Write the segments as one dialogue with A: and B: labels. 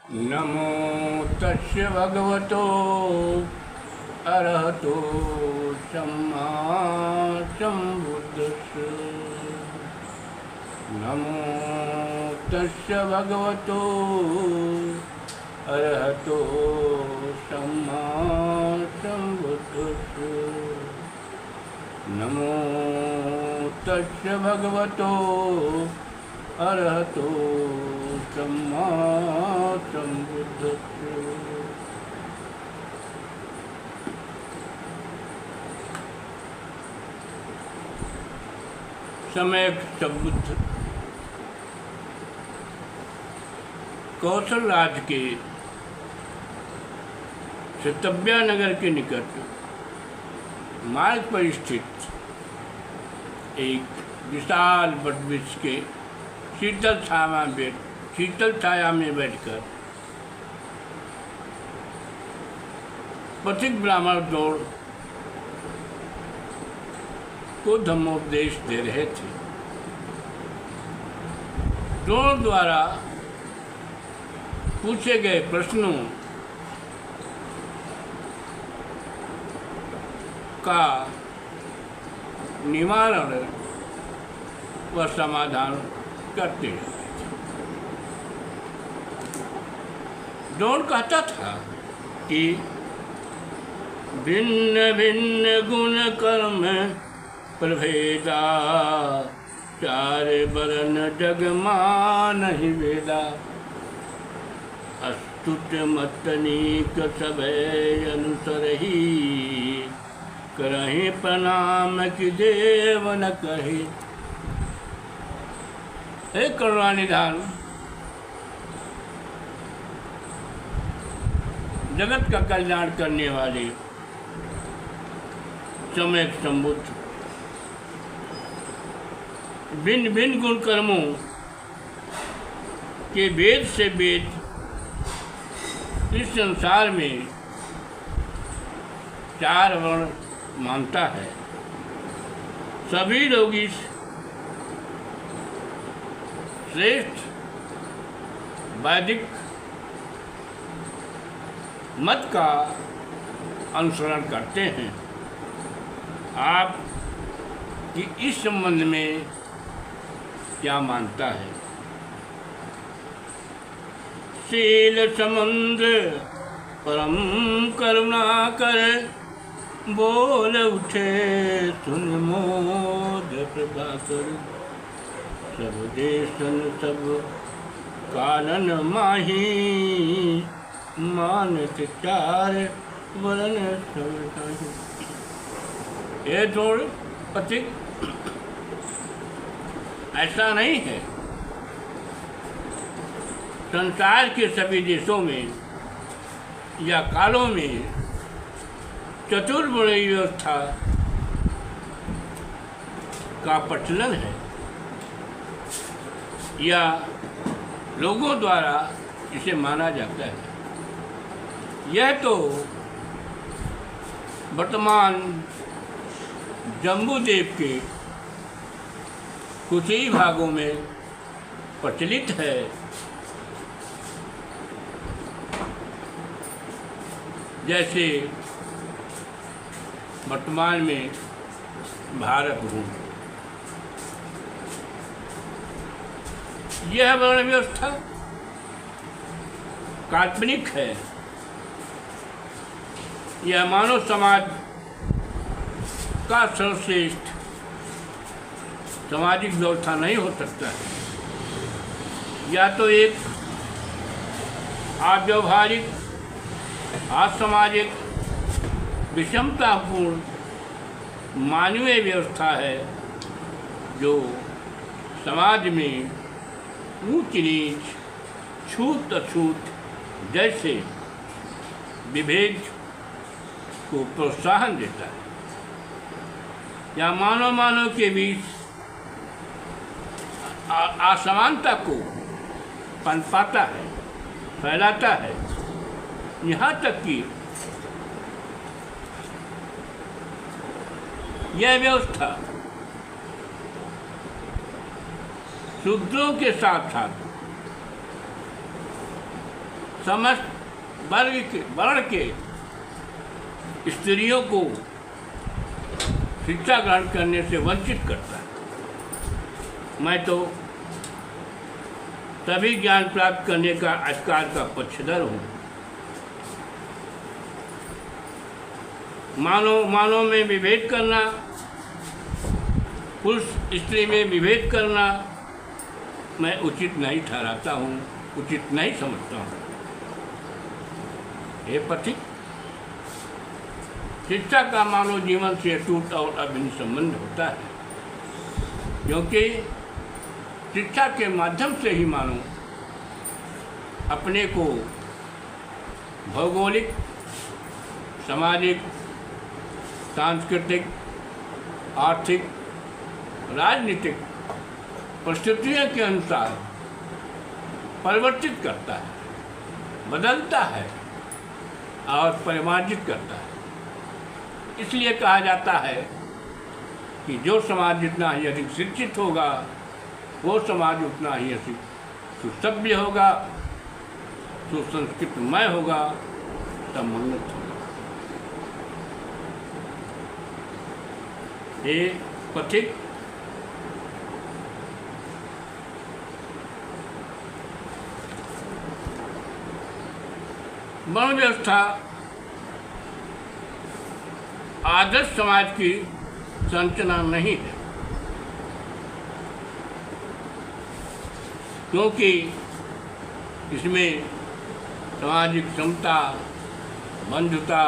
A: नमो तस्य भगवतो अरहतो सम्मा सम्बुद्धस्य। नमो तस्य भगवतो अरहतो सम्मा सम्बुद्धस्य। नमो तस्य भगवतो अरहतो सम्मा सम्बुद्धस्य। सम्यक संबुद्ध कौशल राज्य के शेतव्या नगर के निकट मार्ग पर स्थित एक विशाल वटवृक्ष के शीतल छाया में बैठकर पथिक ब्राह्मण द्रोण को धर्मोपदेश दे रहे थे। द्रोण द्वारा पूछे गए प्रश्नों का निवारण व समाधान करते हैं। द्रोण कहता था कि भिन्न भिन्न गुण कर्म प्रभेदा, चार वर्ण जग मानहि वेदा। अस्तुत मत नीक सबे अनुसरहि, करहि प्रणाम कि देव न कहे। हे करुणानिधान, जगत का कल्याण करने वाले सम्यक संबुद्ध, भिन्न भिन्न गुण कर्मों के भेद से भेद इस संसार में चार वर्ण मानता है। सभी लोग इस श्रेष्ठ वैदिक मत का अनुसरण करते हैं। आप कि इस संबंध में क्या मानता है? शील समुद्र परम करुणा कर, बोल उठे सुन मोद प्रभाकर। सब देशन सब कालन माही, मानत चार वरण सब। ये द्रोण पथिक, ऐसा नहीं है। संसार के सभी देशों में या कालों में चतुर्वर्णीय व्यवस्था का प्रचलन है या लोगों द्वारा इसे माना जाता है। यह तो वर्तमान जम्बूद्वीप के कुछ ही भागों में प्रचलित है। जैसे वर्तमान में भारत भूमि, यह वर्ण व्यवस्था काल्पनिक है। यह मानव समाज का सर्वश्रेष्ठ सामाजिक व्यवस्था नहीं हो सकता है। या तो एक अव्यवहारिक, असामाजिक, विषमतापूर्ण मानवीय व्यवस्था है जो समाज में ऊंच नीच, छूत अछूत जैसे विभेद को प्रोत्साहन देता है या मानव के बीच असमानता को पनपाता है, फैलाता है। यहाँ तक कि यह व्यवस्था शूद्रों के साथ साथ समस्त वर्ण के स्त्रियों को शिक्षा ग्रहण करने से वंचित करता है। मैं तो सभी ज्ञान प्राप्त करने का अधिकार का पक्षधर हूँ। मानव में विभेद करना, पुरुष स्त्री में विभेद करना मैं उचित नहीं ठहराता हूँ, उचित नहीं समझता हूँ। ये पथिक, शिक्षा का मानव जीवन से अटूट और अभिन्न संबंध होता है, क्योंकि शिक्षा के माध्यम से ही मानव अपने को भौगोलिक, सामाजिक, सांस्कृतिक, आर्थिक, राजनीतिक परिस्थितियों के अनुसार परिवर्तित करता है, बदलता है और परिमार्जित करता है। इसलिए कहा जाता है कि जो समाज जितना ही अधिक शिक्षित होगा, वो समाज उतना ही अधिक सुसभ्य होगा, सुसंस्कृतमय होगा, समुन्नत होगा। ये पथिक वर्ण व्यवस्था आदर्श समाज की संरचना नहीं है, क्योंकि इसमें सामाजिक समता, बंधुता,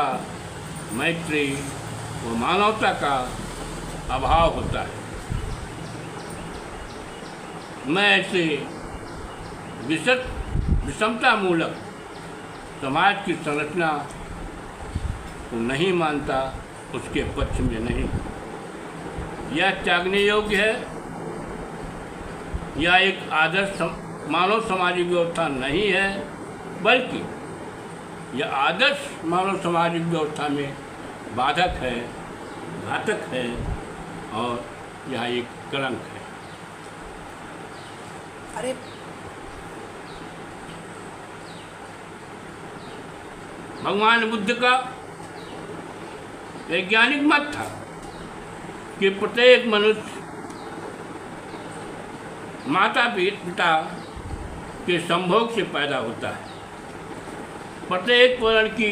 A: मैत्री व मानवता का अभाव होता है। मैं ऐसे विषमता मूलक समाज की संरचना को नहीं मानता, उसके पक्ष में नहीं। यह त्यागने योग्य है, यह एक आदर्श मानव सामाजिक व्यवस्था नहीं है, बल्कि यह आदर्श मानव सामाजिक व्यवस्था में बाधक है, घातक है और यह एक कलंक है।
B: अरे
A: भगवान बुद्ध का वैज्ञानिक मत था कि प्रत्येक मनुष्य माता पिता के संभोग से पैदा होता है। प्रत्येक वर्ण की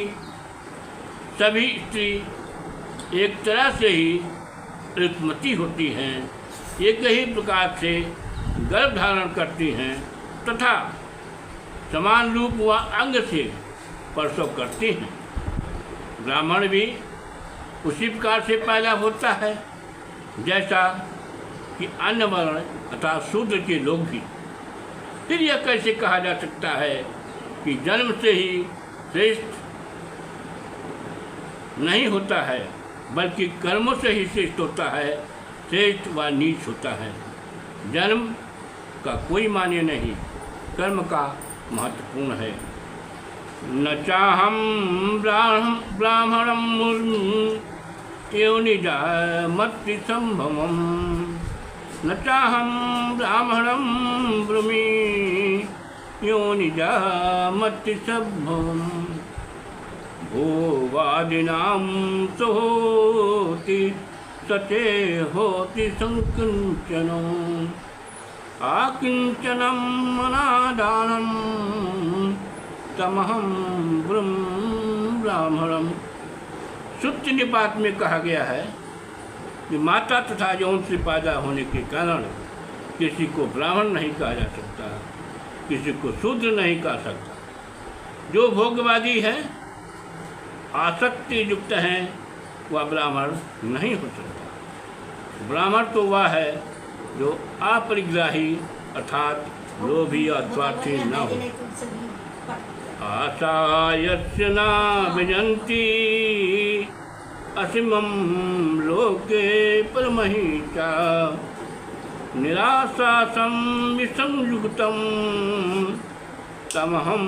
A: सभी स्त्री एक तरह से ही ऋतुमती होती हैं, एक ही प्रकार से गर्भ धारण करती हैं तथा समान रूप व अंग से प्रसव करती हैं। ब्राह्मण भी उसी प्रकार से पैदा होता है जैसा कि अन्य वर्ण अर्थात शूद्र के लोग भी। फिर यह कैसे कहा जा सकता है कि जन्म से ही श्रेष्ठ नहीं होता है, बल्कि कर्मों से ही श्रेष्ठ होता है, श्रेष्ठ व नीच होता है। जन्म का कोई मान्य नहीं, कर्म का महत्वपूर्ण है। न चाहम ब्राह्मणम योनिजामति संभवम, न चाहम ब्राह्मणम ब्रूमि योनिजामति संभवम। भोवादिनां सोति सचे होति संकिंचनम्, आकिंचनम अनादानम तमहम ब्राह्मणम। सूत्र निपात में कहा गया है कि माता तथा यौन से पैदा होने के कारण किसी को ब्राह्मण नहीं कहा जा सकता, किसी को शूद्र नहीं कहा सकता। जो भोगवादी है, आसक्ति युक्त हैं, वह ब्राह्मण नहीं हो सकता। ब्राह्मण तो वह है जो अपरिग्राही अर्थात लोभी और स्वार्थी न हो। आशा यस्य न विजन्ति असीमं लोके परमहिता, निराशा संयुक्तं तमहं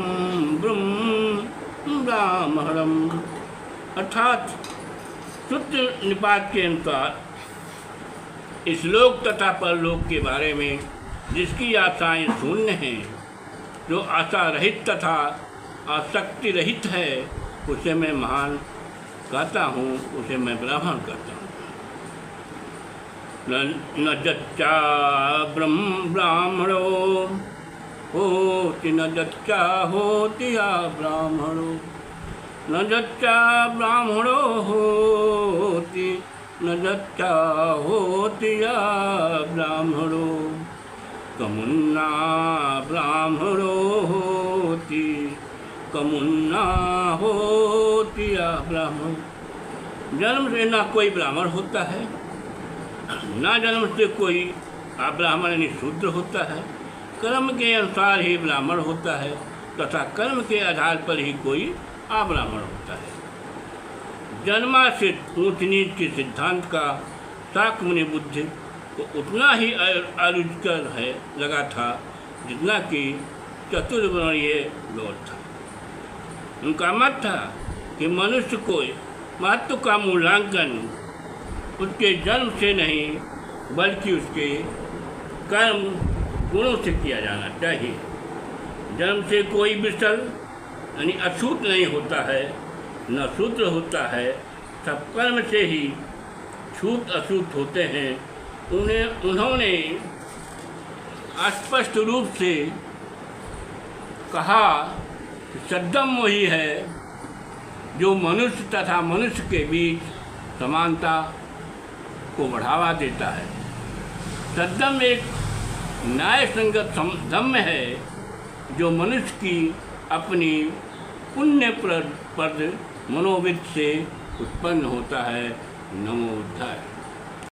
A: ब्राह्मणम्। अर्थात सूत्र निपात के अनुसार इस लोक तथा परलोक के बारे में जिसकी आशाएं शून्य हैं, जो आशा रहित तथा आसक्ति रहित है उसे मैं महान कहता हूँ, उसे मैं ब्राह्मण कहता हूँ। न जच्चा ब्राह्मणो होति न जच्चा होति या ब्राह्मणो, न जच्चा ब्राह्मणो होति न जच्चा होति या ब्राह्मणो, कमुन्ना ब्राह्मणो होति कमुन्ना होति या ब्राह्मण। जन्म से ना कोई ब्राह्मण होता है, ना जन्म से कोई अब्राह्मण यानी शूद्र होता है। कर्म के अनुसार ही ब्राह्मण होता है तथा कर्म के आधार पर ही कोई अब्राह्मण होता है। जन्माश्रित ऊंच नीच के सिद्धांत का शाक्य मुनि बुद्धि को उतना ही अरुचिकर है लगा था जितना कि चतुर्वर्णीय लौट था। उनका मत था कि मनुष्य को महत्व का मूल्यांकन उसके जन्म से नहीं बल्कि उसके कर्म गुणों से किया जाना चाहिए। जन्म से कोई विशल यानी अछूत नहीं होता है, न शूद्र होता है, सब कर्म से ही छूत अछूत होते हैं। उन्होंने स्पष्ट रूप से कहा कि सद्गम वही है जो मनुष्य तथा मनुष्य के बीच समानता को बढ़ावा देता है। सद्गम एक न्याय संगत धम्म है जो मनुष्य की अपनी पुण्यप्रद मनोवृत्ति से उत्पन्न होता है। नमो बुद्धाय।